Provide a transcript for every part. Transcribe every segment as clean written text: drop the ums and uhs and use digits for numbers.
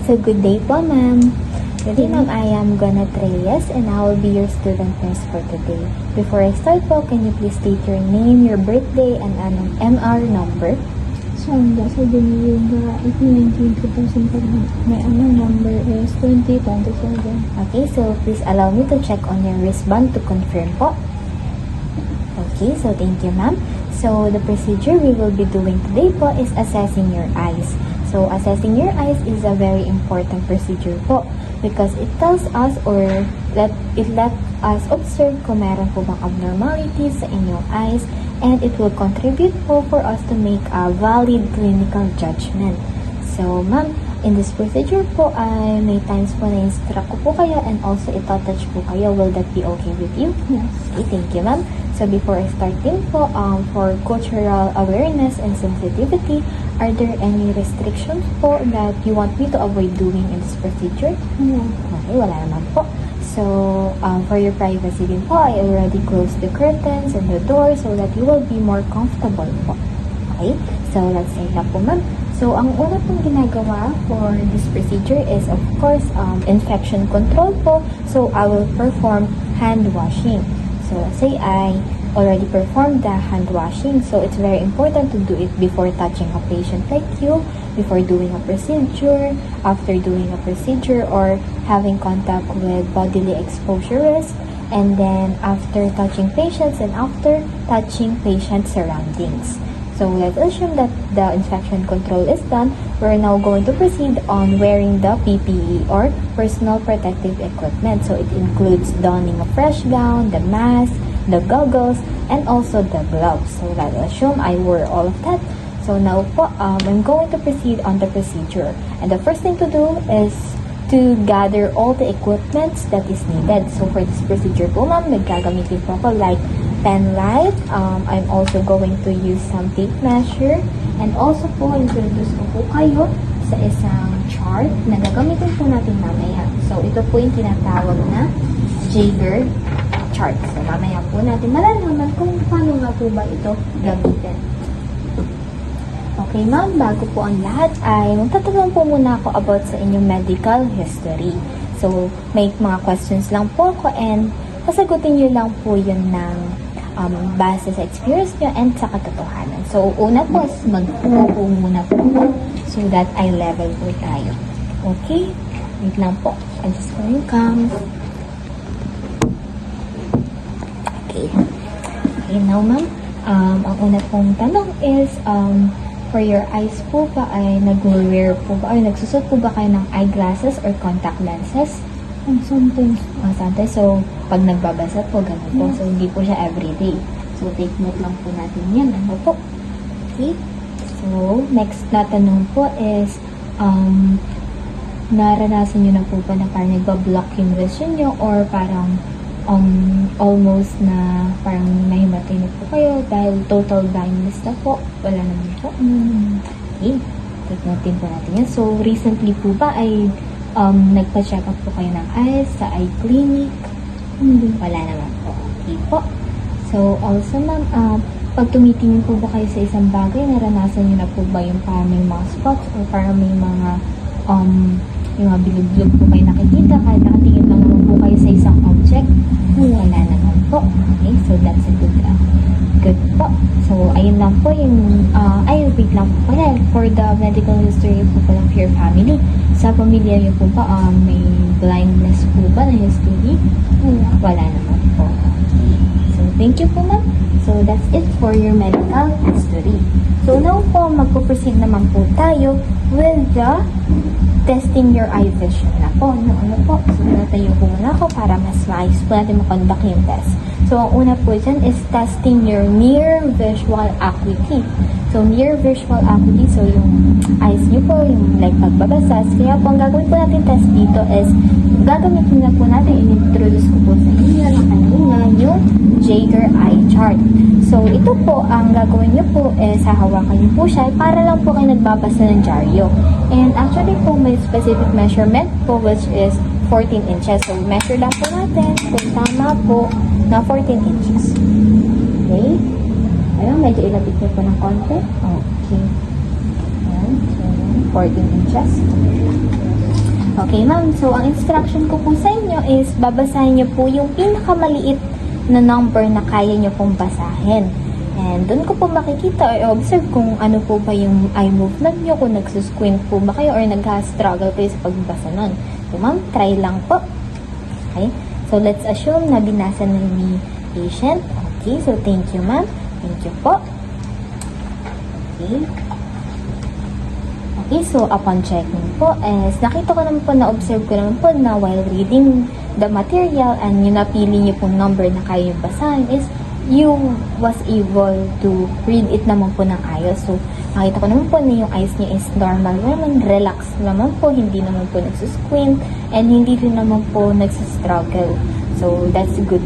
So good day po, ma'am. Today, ma'am, I am Gona Treyes and I will be your student nurse for today. Before I start po, can you please state your name, your birthday, and anong MR number? Sandra sa Diniluga, 18-19-2007. My MR number is 2027. Okay, so please allow me to check on your wristband to confirm po. Okay, so thank you, ma'am. So the procedure we will be doing today po is assessing your eyes. So assessing your eyes is a very important procedure po because it tells us or let us observe kung meron po bang abnormalities sa inyong eyes, and it will contribute po for us to make a valid clinical judgment. So ma'am, in this procedure po ay may times po na instruct ko po kayo and also ito-touch po kayo. Will that be okay with you? Yes. Okay, thank you, ma'am. So before I start din po, for cultural awareness and sensitivity, are there any restrictions po that you want me to avoid doing in this procedure? No. Okay, wala naman po. So, for your privacy din po, I already closed the curtains and the door so that you will be more comfortable po. Okay? So, let's say na po, ma'am. So, ang una pong ginagawa for this procedure is, of course, infection control po. So, I will perform hand washing. So, say I already performed the hand washing. So, it's very important to do it before touching a patient like you, before doing a procedure, after doing a procedure, or having contact with bodily exposure risk, and then after touching patients and after touching patient surroundings. So let's assume that the infection control is done. We're now going to proceed on wearing the PPE or personal protective equipment. So it includes donning a fresh gown, the mask, the goggles, and also the gloves. So let's assume I wore all of that. So now po, I'm going to proceed on the procedure. And the first thing to do is to gather all the equipments that is needed. So for this procedure po, ma'am, naggagamitin po ako like pen light. I'm also going to use some tape measure. And also po, introduce ko po kayo sa isang chart na gagamitin po natin mamaya. So ito po yung tinatawag na Jaeger chart. So mamaya po natin malalaman kung paano nga po ba ito gamitin. Okay, ma'am, bago po ang lahat ay magtatanong po muna ako about sa inyong medical history. So, may mga questions lang po ako and sasagutin nyo lang po yun ng base sa experience nyo and sa katotohanan. So, una po, magpupo muna po so that ay level po tayo. Okay? Wait lang po. I'm just going to come. Okay. Okay, now ma'am, ang una pong tanong is, for your eyes po ba ay nag-wear po ba or nagsusot po ba kayo ng eyeglasses or contact lenses? Sometimes. Sometimes. So, pag nagbabasa po, ganun po. So, hindi po siya everyday. So, take note lang po natin yan. Ano po? Okay? So, next na tanong po is, naranasan nyo na po ba na parang nagbablock yung vision nyo or parang almost na parang nahimatay na po kayo dahil total blindness na po? Wala naman po. Okay. Take natin po natin yan. So, recently po ba ay nagpa-check up po kayo ng eyes sa eye clinic? Hindi. Wala naman po. Okay po. So, also ma'am, pag tumitingin po ba kayo sa isang bagay, naranasan nyo na po ba yung parang may mga spots or parang may mga yung mga bilog-bilog po kayo nakikita kahit nakatingin lang naman po kayo sa isang object? Wala naman po. Okay, so that's a good po. So, ayun lang po yung, wait lang po pala. For the medical history po pala of your family, sa pamilya niyo po ba, may blindness po ba na history? Wala naman po. Okay. So, thank you po ma'am. So, that's it for your medical history. So, now po, magpo-proceed naman po tayo with the testing your eye vision na po. Ano po? So, natayo po muna ako para mas maayos po natin makonduct yung test. So, ang una po dyan is testing your near visual acuity. So, near visual acuity, so yung eyes nyo po, yung like pagbabasas. Kaya po, ang gagawin po natin test dito is, gagamitin na po natin, in-introduce ko po sa inyo na kanina, yung Jaeger eye chart. So, ito po, ang gagawin nyo po is, hahawakan nyo po siya, para lang po kayo nagbabasa ng dyaryo. And actually po, may specific measurement po, which is 14 inches. So, measure lang po natin kung tama po na 14 inches. Okay? Ayun, medyo ilapit nyo po ng konti. Okay. Ayan. So, 14 inches. Okay, ma'am. So, ang instruction ko po sa inyo is babasahin niyo po yung pinakamaliit na number na kaya niyo pong basahin. And doon ko po makikita or observe kung ano po ba yung eye movement niyo, kung nagsusquint po ba kayo or nag-struggle kayo sa pagbasa nun. So, ma'am, try lang po. Okay? So, let's assume na binasa na ni patient. Okay, so thank you, ma'am. Thank you po. Okay. Okay, so upon checking po, is nakita ko naman po, na-observe ko naman po na while reading the material and yung napili niyo pong number na kayo basahin is you was able to read it naman po ng ayos. So, nakita ko naman po na yung eyes niya is normal naman, relax naman po, hindi naman po nagsusquint, and hindi rin naman po nagsustruggle. So, that's good.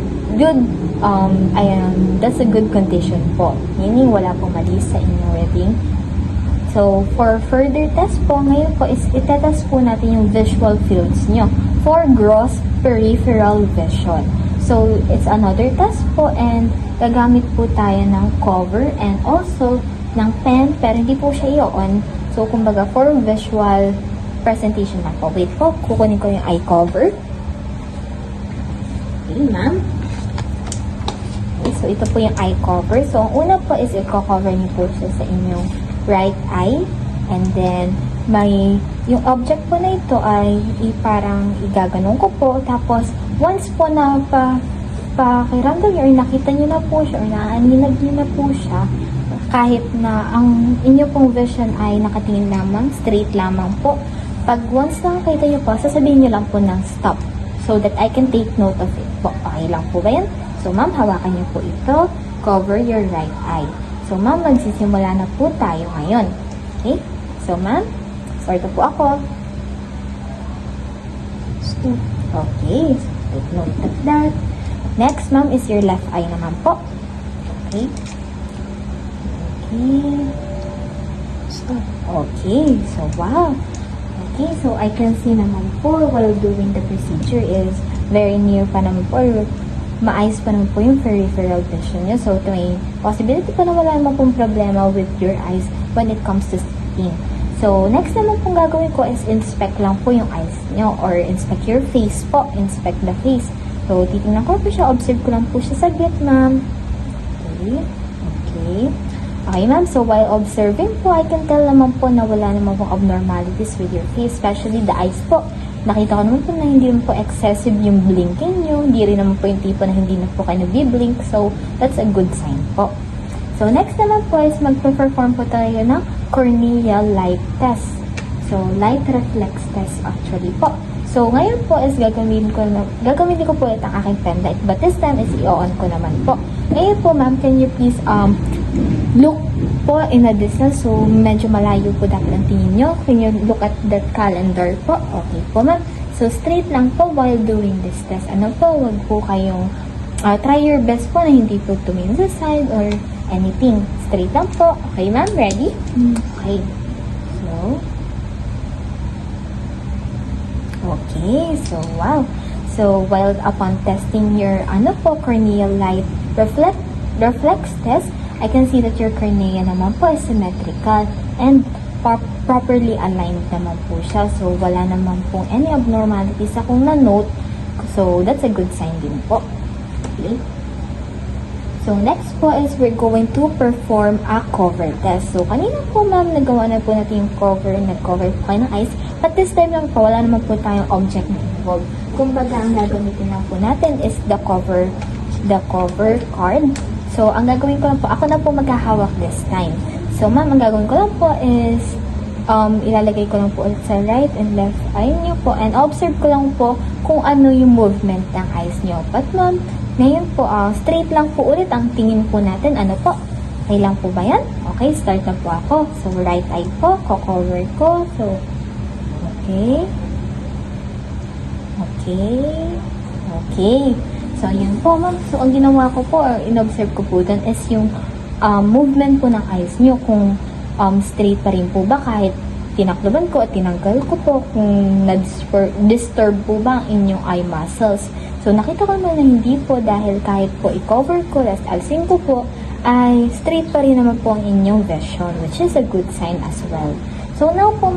That's a good condition po. Meaning, wala pong mali sa inyong reading. So, for further test po, ngayon po is itetest po natin yung visual fields nyo for gross peripheral vision. So, it's another test po and gagamit po tayo ng cover and also ng pen, pero hindi po siya i-on. So, kumbaga, for visual presentation na po. Wait po, kukunin ko yung eye cover. Okay, ma'am. Okay, so, ito po yung eye cover. So, ang una po is i-cover niyo po siya sa inyong right eye. And then, yung object po na ito ay parang igaganong ko po. Tapos, once po na pakiramdam nyo or nakita nyo na po siya or naaninag nyo na po siya, kahit na ang inyo pong vision ay nakatingin lamang, straight lamang po, pag once na nakita nyo po, sasabihin nyo lang po ng stop so that I can take note of it po. Okay lang po ba yan? So, ma'am, hawakan nyo po ito. Cover your right eye. So, ma'am, magsisimula na po tayo ngayon. Okay? So, ma'am, start na po ako. Stop. Okay. Take note of that. Next, ma'am, is your left eye naman po. Okay. Okay. Stop. Okay. So, wow. Okay. So, I can see naman po while doing the procedure is very near pa naman po or maayos pa naman po yung peripheral vision nyo. So, may possibility pa na wala naman pong problema with your eyes when it comes to seeing. So, next naman pong gagawin ko is inspect lang po yung eyes nyo or inspect your face po. Inspect the face. So, titingnan ko po siya. Observe ko lang po siya saglit, ma'am. Okay. Okay. Okay, ma'am. So, while observing po, I can tell naman po na wala naman pong abnormalities with your face, especially the eyes po. Nakita ko naman po na hindi naman po excessive yung blinking nyo. Hindi rin naman po yung tipo na hindi na po kayo nagbi-blink. So, that's a good sign po. So, next naman po is magpe-perform po tayo ng corneal light test. So, light reflex test actually po. So, ngayon po is gagamitin ko po ulit ang aking pen light. But this time is i-on ko naman po. Ngayon po, ma'am, can you please look po in a distance. So, medyo malayo po dapat ang tingin nyo. Can you look at that calendar po? Okay po, ma'am. So, straight lang po while doing this test. Ano po, wag po kayong try your best po na hindi po tumingin sa side or anything. Straight lang po. Okay, ma'am? Ready? Okay. So, wow. So, while upon testing your corneal light reflex test, I can see that your cornea naman po is symmetrical and properly aligned naman po siya. So, wala naman pong any abnormalities akong na-note. So, that's a good sign din po. Okay. So, next po is we're going to perform a cover test. So, kanina po, ma'am, nagawa na po natin yung nag-cover po kayo ng eyes. But this time lang po, wala naman po tayong object na involved. Kumbaga, ang gagamitin lang po natin is the cover card. So, ang gagawin ko lang po, ako na po maghahawak this time. So, ma'am, ang gagawin ko lang po is ilalagay ko lang po ulit sa right and left eye nyo po and observe ko lang po kung ano yung movement ng eyes nyo. But, ma'am, ngayon po, straight lang po ulit ang tingin po natin. Ano po? Okay lang po ba yan? Okay, start na po ako. So, right eye po, cover ko. So, okay. Okay. Okay. So, yun po, ma'am. So, ang ginawa ko po, or in-observe ko po dun is yung movement po ng eyes nyo. Kung straight pa rin po ba kahit tinakloban ko at tinanggal ko po, kung na-disturb po ba ang inyong eye muscles. So, nakita ko naman na hindi po dahil kahit po i-cover ko, last alsin ko po, ay straight pa rin naman po ang inyong vision, which is a good sign as well. So, now po,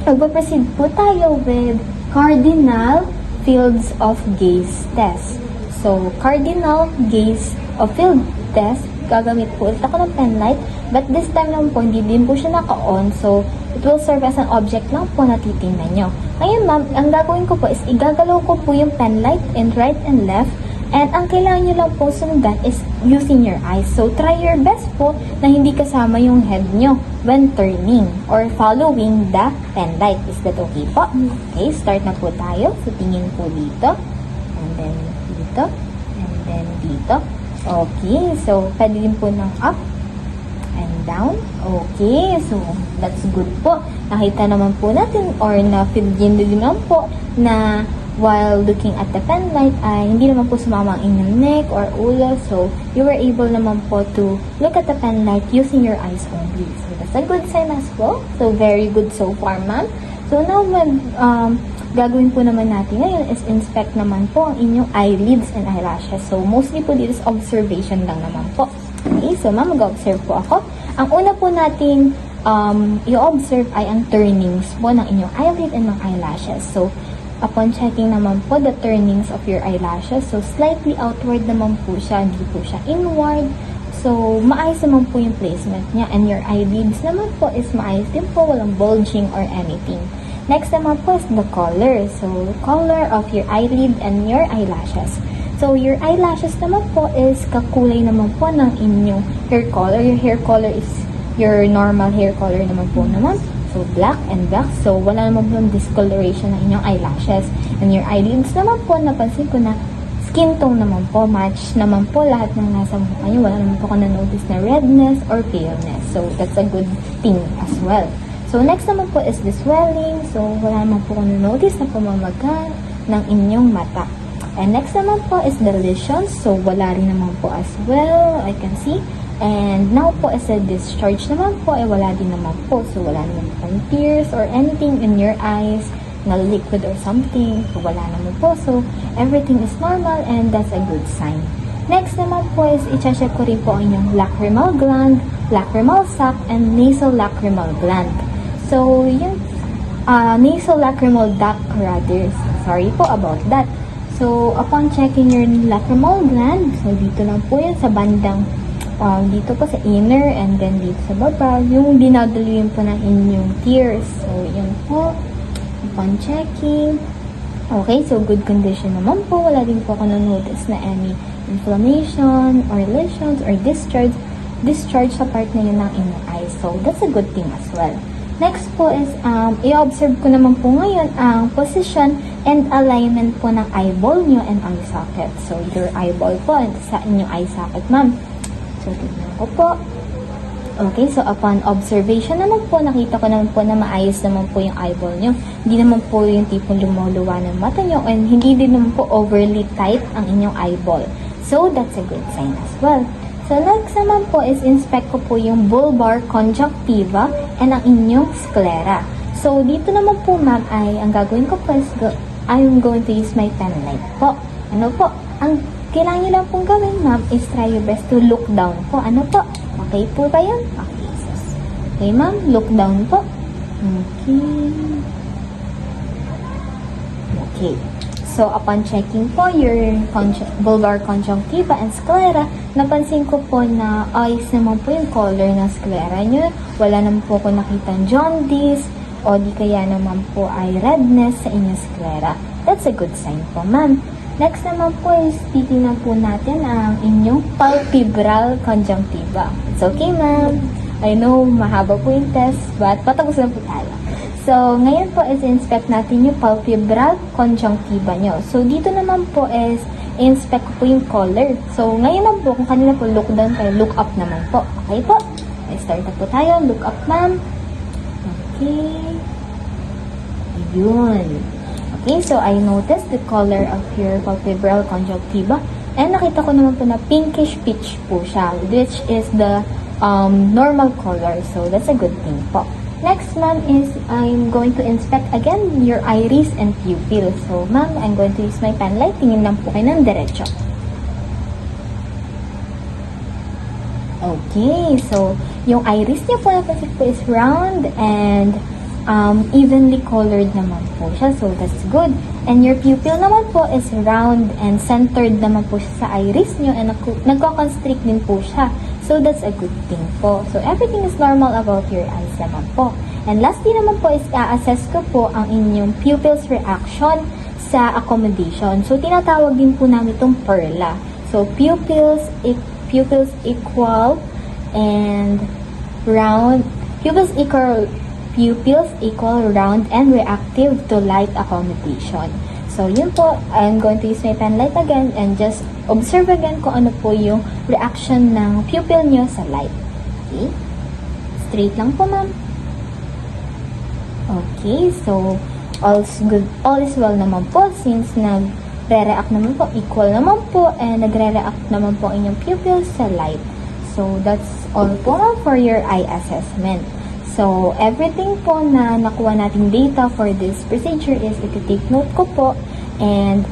magpaproceed po tayo with cardinal fields of gaze test. So, cardinal gaze of field test, gagamit po ulit ako ng pen light, but this time lang po, hindi din po siya naka-on, so it will serve as an object lang po na titingnan nyo. Ngayon ma'am, ang gagawin ko po is igagalaw ko po yung pen light in right and left, and ang kailangan nyo lang po sundan is using your eyes. So, try your best po na hindi kasama yung head nyo when turning or following the pen light. Is that okay po? Okay, start na po tayo. So, tingin po dito, and then dito, and then dito. Okay, so pwede din po ng up and down. Okay, so that's good po. Nakita naman po natin or na-feel din naman po na while looking at the pen light ay hindi naman po sumama ang inyong neck or ulo. So, you were able naman po to look at the pen light using your eyes only. So, that's a good sign as well. So, very good so far, ma'am. So, now, gagawin po naman natin ngayon is inspect naman po ang inyong eyelids and eyelashes. So, mostly po dito is observation lang naman po. Okay, so ma'am, mag-observe po ako. Ang una po nating i-observe ay ang turnings po ng inyong eyelid and ng eyelashes. So, upon checking naman po the turnings of your eyelashes, so slightly outward naman po siya, hindi po siya inward. So, maayos naman po yung placement niya, and your eyelids naman po is maayos din po, walang bulging or anything. Next naman po is the color. So, color of your eyelid and your eyelashes. So, your eyelashes naman po is kakulay naman po ng inyong hair color. Your hair color is your normal hair color naman po naman. So, black and black. So, wala naman po discoloration ng inyong eyelashes. And your eyelids naman po, napansin ko na skin tone naman po, match naman po lahat ng nasa mukha nyo. Wala naman po ako na-notice na redness or paleness. So, that's a good thing as well. So, next naman po is the swelling. So, wala naman po akong notice na pamamaga ng inyong mata. And next naman po is the lesions. So, wala rin naman po as well. I can see. And now po is a discharge naman po. Wala din naman po. So, wala naman po tears or anything in your eyes na liquid or something. So, wala naman po. So, everything is normal and that's a good sign. Next naman po is i-check ko rin po ang inyong lacrimal gland, lacrimal sac, and nasal lacrimal gland. So, yung nasal lacrimal duct rather, sorry po about that. So, upon checking your lacrimal gland, so dito lang po yun sa bandang, dito po sa inner and then dito sa baba, yung dinadaluyan po ng inyong tears. So, yun po, upon checking. Okay, so good condition naman po. Wala din po ako na-notice na any inflammation or lesions or discharge sa part na yun ng inyong eyes. So, that's a good thing as well. Next po is, i-observe ko naman po ngayon ang position and alignment po ng eyeball nyo and eye socket. So, your eyeball po sa inyong eye socket, ma'am. So, tignan ko po. Okay, so upon observation naman po, nakita ko naman po na maayos naman po yung eyeball nyo. Hindi naman po yung tipong lumuluwa ng mata nyo and hindi din naman po overly tight ang inyong eyeball. So, that's a good sign as well. So, next naman po is inspect ko po yung bulbar conjunctiva and ang inyong sclera. So, dito naman po ma'am ay ang gagawin ko po is I'm going to use my pen light po. Ano po? Ang kailangan nyo lang pong gawin ma'am is try your best to look down po. Ano po? Okay po ba yun? Okay, sis. Okay ma'am, look down po. Okay. Okay. So, upon checking po your bulbar conjunctiva and sclera, napansin ko po na ayos naman po yung color ng sclera nyo. Wala naman po ako nakitang jaundice o di kaya naman po ay redness sa inyong sclera. That's a good sign po, ma'am. Next naman po is titingnan po natin ang inyong palpebral conjunctiva. It's okay, ma'am. I know, mahaba po yung test, but patapos na po tayo. So, ngayon po is inspect natin yung palpebral conjunctiva nyo. So, dito naman po is inspect po yung color. So, ngayon naman po, kung kanina po look down kayo, look up naman po. Okay po? Okay, start na po tayo. Look up, ma'am. Okay. Ayun. Okay, so I noticed the color of your palpebral conjunctiva. And nakita ko naman po na pinkish peach po siya, which is the normal color. So, that's a good thing po. Next, ma'am, is I'm going to inspect again your iris and pupil. So, ma'am, I'm going to use my pen light. Tingin lang po kayo ng diretso. Okay, so, yung iris niya po napansin po is round and evenly colored naman po siya. So, that's good. And your pupil naman po is round and centered naman po siya sa iris nyo and nagko-constrict din po siya. So, that's a good thing po. So, everything is normal about your eyes naman po. And lastly naman po is i-assess ko po ang inyong pupil's reaction sa accommodation. So, tinatawag din po namin itong PERLA. So, pupils equal and round, pupils equal round and reactive to light accommodation. So, yun po. I'm going to use my pen light again and just observe again kung ano po yung reaction ng pupil nyo sa light. Okay? Straight lang po, ma'am. Okay, so, all is well naman po since nagre-react naman po, equal naman po, and nagre-react naman po inyong pupils sa light. So, that's all po ma'am for your eye assessment. So, everything po na nakuha nating data for this procedure is iti-take note ko po and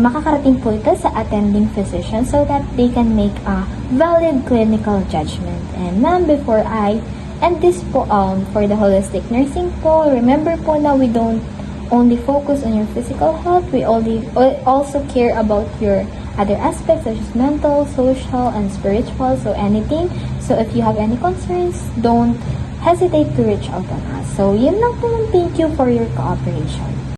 makakarating po ito sa attending physician so that they can make a valid clinical judgment. And ma'am, before I end this po for the holistic nursing po, remember po na we don't only focus on your physical health, we also care about your other aspects such as mental, social, and spiritual, so anything. So, if you have any concerns, don't hesitate to reach out on us. So, yun lang po. Thank you for your cooperation.